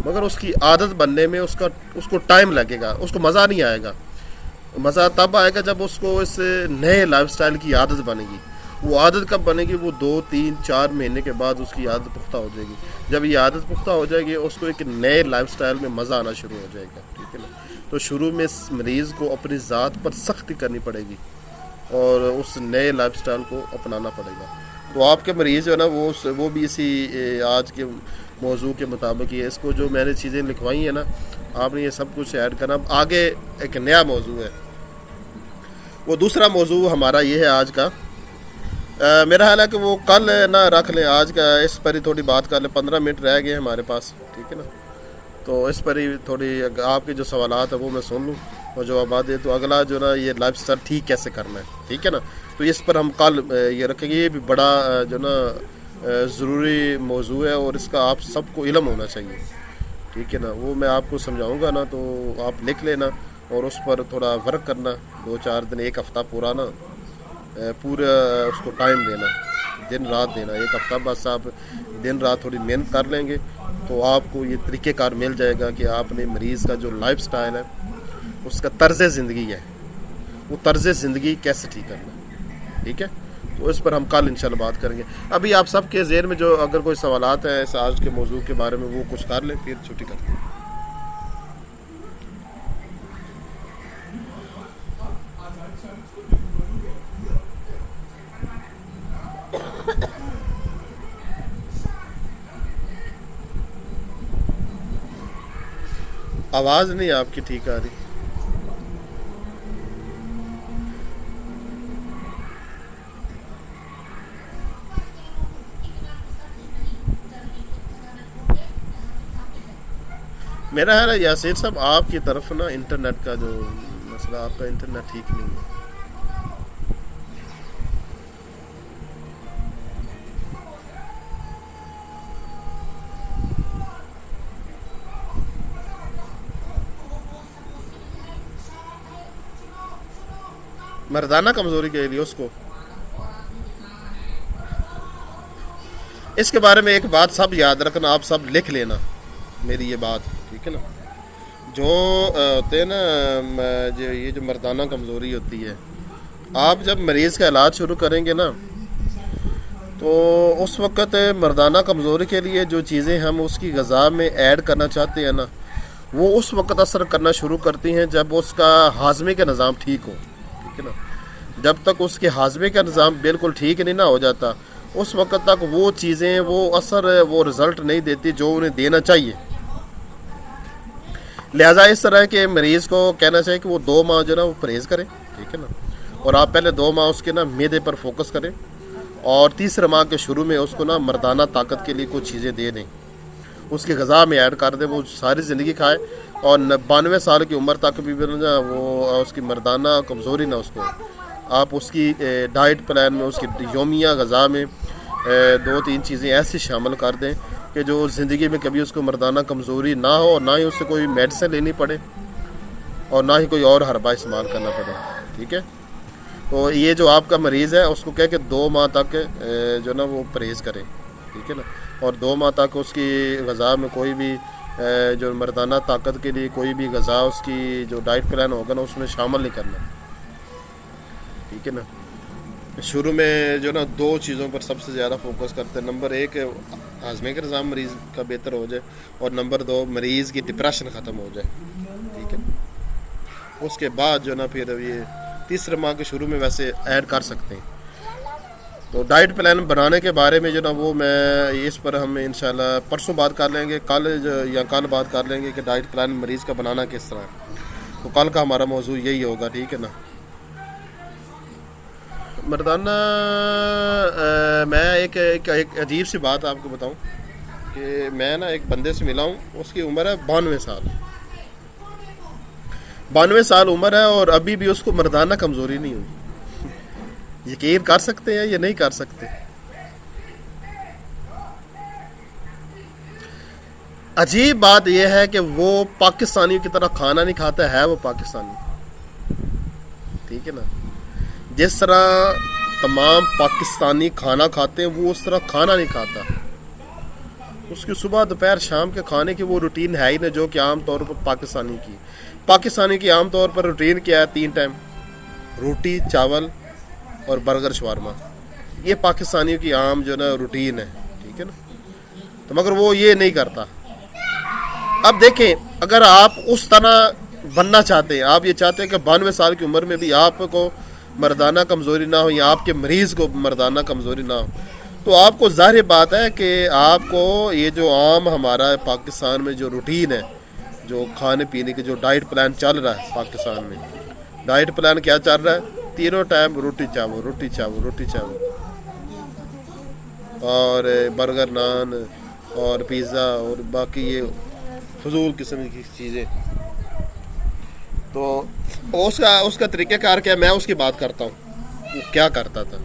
مگر اس کی عادت بننے میں اس کو ٹائم لگے گا، اس کو مزہ نہیں آئے گا۔ مزہ تب آئے گا جب اس کو اس نئے لائف سٹائل کی عادت بنے گی۔ وہ عادت کب بنے گی؟ وہ 2 3 4 مہینے کے بعد اس کی عادت پختہ ہو جائے گی۔ جب یہ عادت پختہ ہو جائے گی اس کو ایک نئے لائف سٹائل میں مزہ آنا شروع ہو جائے گا، ٹھیک ہے نا۔ تو شروع میں اس مریض کو اپنی ذات پر سختی کرنی پڑے گی اور اس نئے لائف سٹائل کو اپنانا پڑے گا۔ تو آپ کے مریض جو ہے نا وہ بھی اسی آج کے موضوع کے مطابق ہی ہے۔ اس کو جو میں نے چیزیں لکھوائی ہیں نا آپ نے یہ سب کچھ ایڈ کرنا۔ اب آگے ایک نیا موضوع ہے، وہ دوسرا موضوع ہمارا یہ ہے آج کا، میرا خیال ہے کہ وہ کل نہ رکھ لیں، آج کا اس پر ہی تھوڑی بات کر لیں، 15 منٹ رہ گئے ہمارے پاس، ٹھیک ہے نا۔ تو اس پر ہی تھوڑی آپ کے جو سوالات ہیں وہ میں سن لوں، اور جو آباد ہے، تو اگلا جو نا یہ لائف سٹائل ٹھیک کیسے کرنا ہے، ٹھیک ہے نا. تو اس پر ہم کل یہ رکھیں گے. یہ بھی بڑا جو نا ضروری موضوع ہے اور اس کا آپ سب کو علم ہونا چاہیے، ٹھیک ہے نا. وہ میں آپ کو سمجھاؤں گا نا، تو آپ لکھ لینا اور اس پر تھوڑا ورک کرنا. 2-4 دن، 1 ہفتہ پورا نا پورا اس کو ٹائم دینا، دن رات دینا. 1 ہفتہ بس آپ دن رات تھوڑی محنت کر لیں گے تو آپ کو یہ طریقہ کار مل جائے گا کہ آپ نے مریض کا جو لائف سٹائل ہے، اس کا طرز زندگی ہے، وہ طرز زندگی کیسے ٹھیک کرنا، ٹھیک ہے. تو اس پر ہم کل انشاءاللہ بات کریں گے. ابھی آپ سب کے ذہن میں جو اگر کوئی سوالات ہیں اس آج کے موضوع کے بارے میں، وہ کچھ کر لیں، پھر چھٹی کر لیں. آواز نہیں آپ کی ٹھیک آ رہی. میرا ہے نا یاسین صاحب، آپ کی طرف نا انٹرنیٹ کا جو مسئلہ، آپ کا انٹرنیٹ ٹھیک نہیں ہے. مردانہ کمزوری کے لیے اس کے بارے میں ایک بات سب یاد رکھنا، آپ سب لکھ لینا میری یہ بات، ٹھیک ہے نا. جو ہوتے ہیں نا یہ جو مردانہ کمزوری ہوتی ہے، آپ جب مریض کا علاج شروع کریں گے نا، تو اس وقت مردانہ کمزوری کے لیے جو چیزیں ہم اس کی غذا میں ایڈ کرنا چاہتے ہیں نا، وہ اس وقت اثر کرنا شروع کرتی ہیں جب اس کا ہاضمے کا نظام ٹھیک ہو، ٹھیک ہے نا. جب تک اس کے ہاضمے کا نظام بالکل ٹھیک نہیں نہ ہو جاتا، اس وقت تک وہ چیزیں، وہ اثر، وہ رزلٹ نہیں دیتی جو انہیں دینا چاہیے. لہٰذا اس طرح کے مریض کو کہنا چاہیے کہ وہ 2 ماہ جو نا وہ پرہیز کرے، ٹھیک ہے نا. اور آپ پہلے 2 ماہ اس کے نا معدے پر فوکس کریں، اور تیسرے ماہ کے شروع میں اس کو نا مردانہ طاقت کے لیے کچھ چیزیں دے دیں، اس کی غذا میں ایڈ کر دیں، وہ ساری زندگی کھائے. اور 92 سال کی عمر تک بھی نا وہ اس کی مردانہ کمزوری نہ اس کو، آپ اس کی ڈائٹ پلان میں، اس کی یومیہ غذا میں 2-3 چیزیں ایسی شامل کر دیں کہ جو زندگی میں کبھی اس کو مردانہ کمزوری نہ ہو، اور نہ ہی اس سے کوئی میڈیسن لینی پڑے، اور نہ ہی کوئی اور حربہ استعمال کرنا پڑے، ٹھیک ہے. تو یہ جو آپ کا مریض ہے، اس کو کہہ کہ 2 ماہ تک جو نا وہ پرہیز کریں، ٹھیک ہے نا. اور 2 ماہ تک اس کی غذا میں کوئی بھی جو مردانہ طاقت کے لیے کوئی بھی غذا اس کی جو ڈائٹ پلان ہوگا نا، اس میں شامل نہیں کرنا، ٹھیک ہے نا. شروع میں جو نا 2 چیزوں پر سب سے زیادہ فوکس کرتے ہیں. نمبر 1 ہاضمے کا نظام مریض کا بہتر ہو جائے، اور نمبر 2 مریض کی ڈپریشن ختم ہو جائے، ٹھیک ہے. اس کے بعد جو نا پھر یہ تیسرے ماہ کے شروع میں ویسے ایڈ کر سکتے ہیں. تو ڈائٹ پلان بنانے کے بارے میں جو نا وہ میں اس پر ہم انشاءاللہ پرسوں بات کر لیں گے، کل بات کر لیں گے کہ ڈائٹ پلان مریض کا بنانا کس طرح ہے. تو کل کا ہمارا موضوع یہی ہوگا، ٹھیک ہے نا. مردانہ میں ایک عجیب سی بات آپ کو بتاؤں کہ میں نا ایک بندے سے ملا ہوں، اس کی عمر ہے 92 سال. 92 سال عمر ہے، اور ابھی بھی اس کو مردانہ کمزوری نہیں ہوئی. یقین کر سکتے ہیں یا نہیں کر سکتے؟ عجیب بات یہ ہے کہ وہ پاکستانیوں کی طرح کھانا نہیں کھاتا ہے، وہ پاکستانی، ٹھیک ہے نا. جس طرح تمام پاکستانی کھانا کھاتے ہیں، وہ اس طرح کھانا نہیں کھاتا. اس کی صبح دوپہر شام کے کھانے کی وہ روٹین ہے ہی نہیں، جو کہ عام طور پر پاکستانی کی عام طور پر روٹین کیا ہے؟ 3 ٹائم روٹی، چاول اور برگر، شوارما. یہ پاکستانیوں کی عام جو نا روٹین ہے، ٹھیک ہے نا. تو مگر وہ یہ نہیں کرتا. اب دیکھیں، اگر آپ اس طرح بننا چاہتے ہیں، آپ یہ چاہتے ہیں کہ 92 سال کی عمر میں بھی آپ کو مردانہ کمزوری نہ ہو، یا آپ کے مریض کو مردانہ کمزوری نہ ہو، تو آپ کو ظاہر بات ہے کہ آپ کو یہ جو عام ہمارا پاکستان میں جو روٹین ہے، جو کھانے پینے کے جو ڈائٹ پلان چل رہا ہے پاکستان میں، ڈائٹ پلان کیا چل رہا ہے؟ 3 ٹائم روٹی چاول، روٹی چاول، روٹی چاول، اور برگر، نان اور پیزا اور باقی یہ فضول قسم کی چیزیں. تو اس کا طریقہ کار کیا، میں اس کی بات کرتا ہوں وہ کیا کرتا تھا.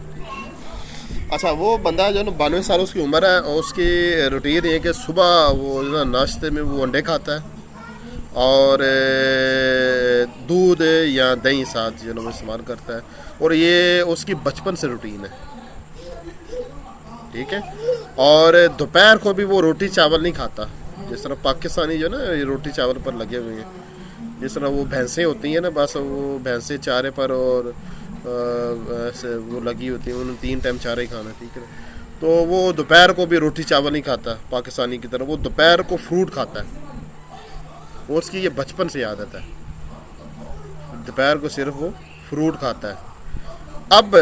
اچھا وہ بندہ جو ہے نا 92 سال اس کی عمر ہے، اور اس کی روٹین یہ ہے کہ صبح وہ جو ہے ناشتے میں وہ انڈے کھاتا ہے اور دودھ یا دہی ساتھ جو ہے نا وہ استعمال کرتا ہے، اور یہ اس کی بچپن سے روٹین ہے. ٹھیک ہے. اور دوپہر کو بھی وہ روٹی چاول نہیں کھاتا، جس طرح پاکستانی جو ہے نا یہ روٹی چاول پر لگے ہوئے ہیں. جس طرح وہ بھینسیں ہوتی ہیں نا، بس وہ بھینسیں چارے پر اور ایسے وہ لگی ہوتی ہیں، انہوں نے 3 ٹائم چارے ہی کھانا. ٹھیک ہے. تو وہ دوپہر کو بھی روٹی چاول نہیں کھاتا پاکستانی کی طرح، وہ دوپہر کو فروٹ کھاتا ہے. اور اس کی یہ بچپن سے عادت ہے، دوپہر کو صرف وہ فروٹ کھاتا ہے. اب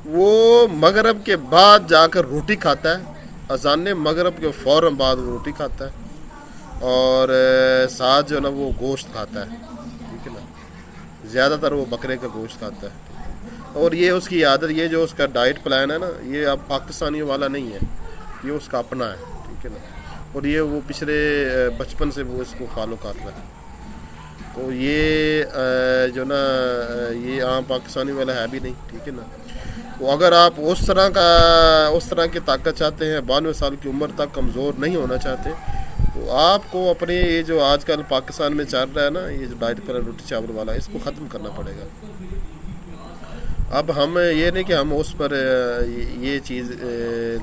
وہ مغرب کے بعد جا کر روٹی کھاتا ہے، اذان مغرب کے فوراً بعد وہ روٹی کھاتا ہے، اور ساتھ جو ہے نا وہ گوشت کھاتا ہے. ٹھیک ہے نا. زیادہ تر وہ بکرے کا گوشت کھاتا ہے. اور یہ اس کی عادت، یہ جو اس کا ڈائٹ پلان ہے نا، یہ اب پاکستانیوں والا نہیں ہے، یہ اس کا اپنا ہے. ٹھیک ہے نا. اور یہ وہ پچھلے بچپن سے وہ اس کو فالو کرتا ہے. تو یہ جو نا یہ عام پاکستانی والا ہے بھی نہیں. ٹھیک ہے نا. تو اگر آپ اس طرح کی طاقت چاہتے ہیں، 92 سال کی عمر تک کمزور نہیں ہونا چاہتے، تو آپ کو اپنے یہ جو آج کل پاکستان میں چل رہا ہے نا، یہ جو ڈائٹ پر روٹی چاول والا، اس کو ختم کرنا پڑے گا. اب ہم یہ نہیں کہ ہم اس پر یہ چیز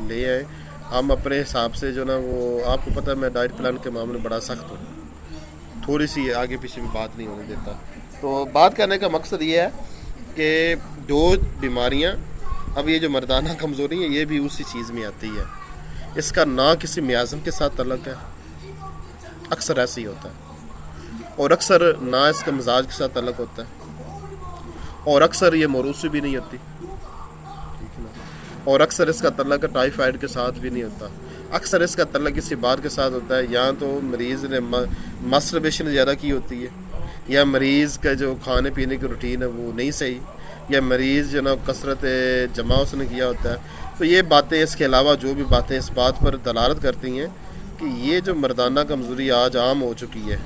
لے آئیں، ہم اپنے حساب سے جو نا وہ، آپ کو پتہ ہے میں ڈائٹ پلان کے معاملے میں بڑا سخت ہوں، تھوڑی سی آگے پیچھے بھی بات نہیں ہونے دیتا. تو بات کرنے کا مقصد یہ ہے کہ جو بیماریاں، اب یہ جو مردانہ کمزوری ہے، یہ بھی اسی چیز میں آتی ہے. اس کا نہ کسی میازم کے ساتھ تعلق ہے، اکثر ایسے ہی ہوتا ہے، اور اکثر نہ اس کا مزاج کے ساتھ تعلق ہوتا ہے، اور اکثر یہ موروثی بھی نہیں ہوتی. ٹھیک ہے نا. اور اکثر اس کا تعلق ٹائیفائڈ کے ساتھ بھی نہیں ہوتا. اکثر اس کا تعلق کسی بات کے ساتھ ہوتا ہے، یا تو مریض نے مسٹربیشن زیادہ کی ہوتی ہے، یا مریض کا جو کھانے پینے کی روٹین ہے وہ نہیں صحیح، یا مریض جو نا کثرت جمع اس نے کیا ہوتا ہے. تو یہ باتیں، اس کے علاوہ جو بھی باتیں اس بات پر دلالت کرتی ہیں کہ یہ جو مردانہ کمزوری آج عام ہو چکی ہے،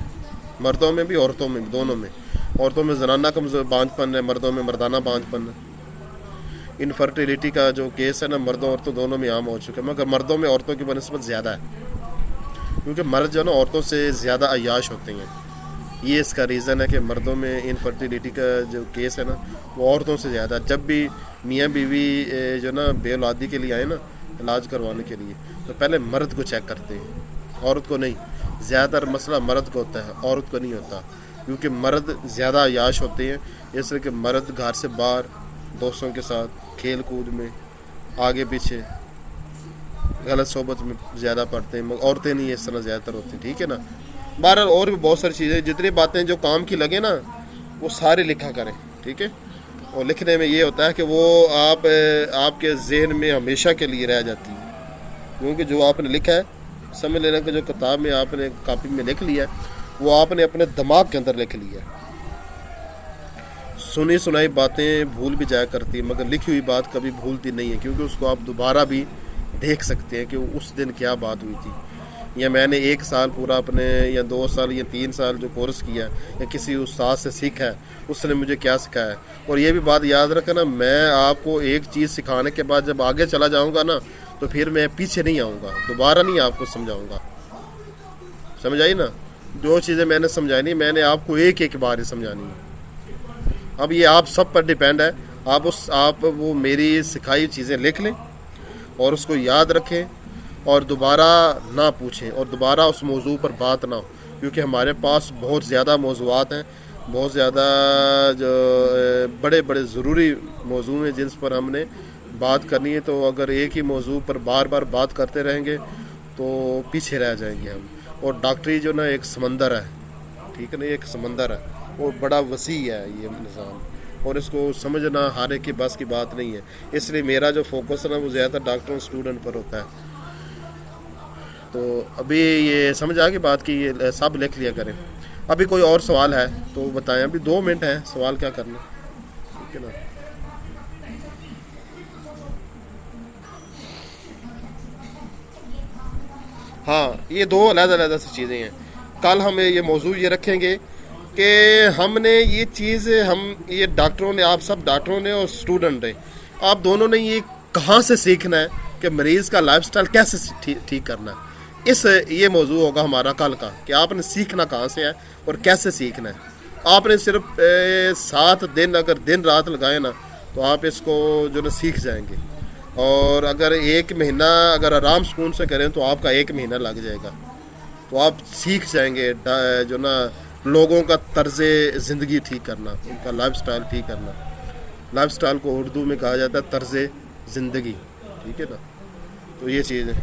مردوں میں بھی عورتوں میں بھی، دونوں میں. عورتوں میں زنانہ کمزور بانجھ پن ہے، مردوں میں مردانہ بانجھ پن ہے. انفرٹیلیٹی کا جو کیس ہے نا، مردوں عورتوں دونوں میں عام ہو چکا ہے، مگر مردوں میں عورتوں کی بنسبت زیادہ ہے، کیونکہ مرد جو ہے نا عورتوں سے زیادہ عیاش ہوتے ہیں. یہ اس کا ریزن ہے کہ مردوں میں انفرٹیلیٹی کا جو کیس ہے نا وہ عورتوں سے زیادہ ہے. جب بھی میاں بیوی جو نا بے اولادی کے لیے آئے نا علاج کروانے کے لیے، تو پہلے مرد کو چیک کرتے ہیں، عورت کو نہیں. زیادہ تر مسئلہ مرد کو ہوتا ہے، عورت کو نہیں ہوتا، کیونکہ مرد زیادہ عیاش ہوتے ہیں. اس لیے کہ مرد گھر سے باہر دوستوں کے ساتھ کھیل کود میں آگے پیچھے غلط صحبت میں زیادہ پڑتے ہیں، مگر عورتیں نہیں اس طرح زیادہ تر ہوتی. ٹھیک ہے نا. بہرحال اور بھی بہت ساری چیزیں، جتنی باتیں جو کام کی لگے نا وہ سارے لکھا کریں. ٹھیک ہے. اور لکھنے میں یہ ہوتا ہے کہ وہ آپ کے ذہن میں ہمیشہ کے لیے رہ جاتی ہے، کیونکہ جو آپ نے لکھا ہے، سمجھ لینا کہ جو کتاب میں آپ نے کاپی میں لکھ لیا ہے وہ آپ نے اپنے دماغ کے اندر لکھ لیا ہے. سنی سنائی باتیں بھول بھی جایا کرتی ہیں، مگر لکھی ہوئی بات کبھی بھولتی نہیں ہے، کیونکہ اس کو آپ دوبارہ بھی دیکھ سکتے ہیں کہ اس دن کیا بات ہوئی تھی. یا میں نے 1 سال پورا اپنے، یا 2 سال یا 3 سال جو کورس کیا، یا کسی استاد سے سیکھا ہے، اس نے مجھے کیا سکھایا ہے. اور یہ بھی بات یاد رکھنا، میں آپ کو ایک چیز سکھانے کے بعد جب آگے چلا جاؤں گا نا، تو پھر میں پیچھے نہیں آؤں گا، دوبارہ نہیں آپ کو سمجھاؤں گا. سمجھ آئی نا. جو چیزیں میں نے سمجھانی نہیں، میں نے آپ کو ایک بار ہی سمجھانی ہے. اب یہ آپ سب پر ڈیپینڈ ہے. آپ وہ میری سکھائی چیزیں لکھ لیں اور اس کو یاد رکھیں، اور دوبارہ نہ پوچھیں، اور دوبارہ اس موضوع پر بات نہ ہو، کیونکہ ہمارے پاس بہت زیادہ موضوعات ہیں، بہت زیادہ جو بڑے بڑے ضروری موضوع ہیں جن پر ہم نے بات کرنی ہے. تو اگر ایک ہی موضوع پر بار بار بات کرتے رہیں گے تو پیچھے رہ جائیں گے ہم. اور ڈاکٹری جو نا ایک سمندر ہے. ٹھیک ہے نا. ایک سمندر ہے، وہ بڑا وسیع ہے یہ نظام، اور اس کو سمجھنا ہر ایک کی بس کی بات نہیں ہے. اس لیے میرا جو فوکس ہے نا وہ زیادہ تر ڈاکٹر اور اسٹوڈنٹ پر ہوتا ہے. تو ابھی یہ سمجھ آ گئی بات کی، یہ سب لکھ لیا کریں. ابھی کوئی اور سوال ہے تو بتائیں، ابھی 2 منٹ ہیں، سوال کیا کرنا. ٹھیک ہے نا. ہاں، یہ 2 علیحدہ سی چیزیں ہیں. کل ہم یہ موضوع یہ رکھیں گے کہ ہم نے یہ چیز یہ ڈاکٹروں نے، آپ سب ڈاکٹروں نے اور اسٹوڈنٹ نے، آپ دونوں نے یہ کہاں سے سیکھنا ہے کہ مریض کا لائف سٹائل کیسے ٹھیک کرنا ہے. یہ موضوع ہوگا ہمارا کل کا، کہ آپ نے سیکھنا کہاں سے ہے اور کیسے سیکھنا ہے. آپ نے صرف 7 دن اگر دن رات لگائے نا تو آپ اس کو جو نا سیکھ جائیں گے. اور اگر 1 مہینہ اگر آرام سکون سے کریں تو آپ کا 1 مہینہ لگ جائے گا، تو آپ سیکھ جائیں گے جو نا لوگوں کا طرز زندگی ٹھیک کرنا، ان کا لائف سٹائل ٹھیک کرنا. لائف سٹائل کو اردو میں کہا جاتا ہے طرز زندگی، ٹھیک ہے نا. تو یہ چیز ہے.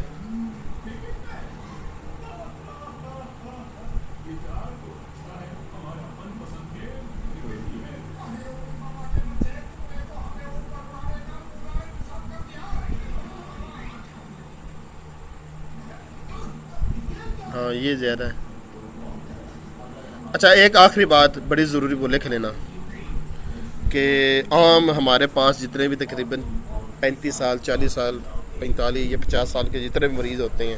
ہاں یہ زیادہ ہے. اچھا ایک آخری بات بڑی ضروری، وہ لکھ لینا کہ عام ہمارے پاس جتنے بھی تقریباً 35 سال 40 سال 45 یا 50 سال کے جتنے بھی مریض ہوتے ہیں،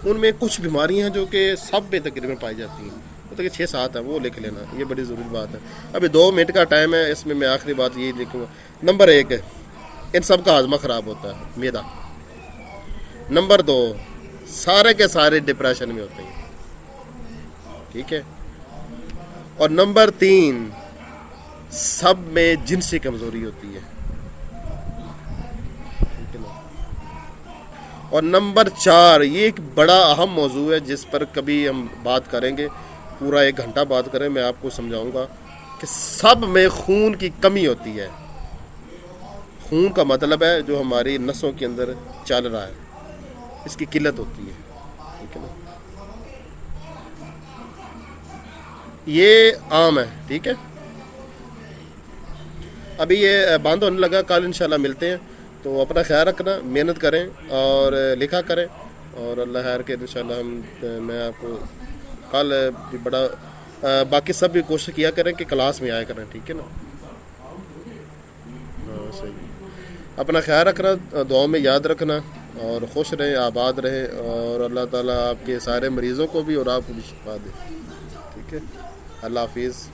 ان میں کچھ بیماریاں ہیں جو کہ سب میں تقریباً پائی جاتی ہیں. مطلب کہ 6-7 ہیں، وہ لکھ لینا، یہ بڑی ضروری بات ہے. ابھی 2 منٹ کا ٹائم ہے، اس میں آخری بات یہی لکھوں گا. نمبر 1 ہے ان سب کا ہاضمہ خراب ہوتا ہے، میدا. نمبر 2 سارے کے سارے ڈپریشن میں ہوتے ہیں، ٹھیک ہے. اور نمبر 3 سب میں جنسی کمزوری ہوتی ہے، ٹھیک ہے نا. اور نمبر 4 یہ ایک بڑا اہم موضوع ہے جس پر کبھی ہم بات کریں گے، پورا 1 گھنٹہ بات کریں، میں آپ کو سمجھاؤں گا کہ سب میں خون کی کمی ہوتی ہے. خون کا مطلب ہے جو ہماری نسوں کے اندر چل رہا ہے، اس کی قلت ہوتی ہے، ٹھیک ہے نا. یہ عام ہے، ٹھیک ہے. ابھی یہ بند ہونے لگا، کل انشاءاللہ ملتے ہیں. تو اپنا خیال رکھنا، محنت کریں اور لکھا کریں، اور اللہ خیر کے انشاءاللہ میں آپ کو کل بھی بڑا باقی سب بھی کوشش کیا کریں کہ کلاس میں آیا کریں، ٹھیک ہے نا. ہاں صحیح. اپنا خیال رکھنا، دعاؤں میں یاد رکھنا، اور خوش رہیں، آباد رہیں، اور اللہ تعالیٰ آپ کے سارے مریضوں کو بھی اور آپ کو بھی شفا دے، ٹھیک ہے. اللہ حافظ.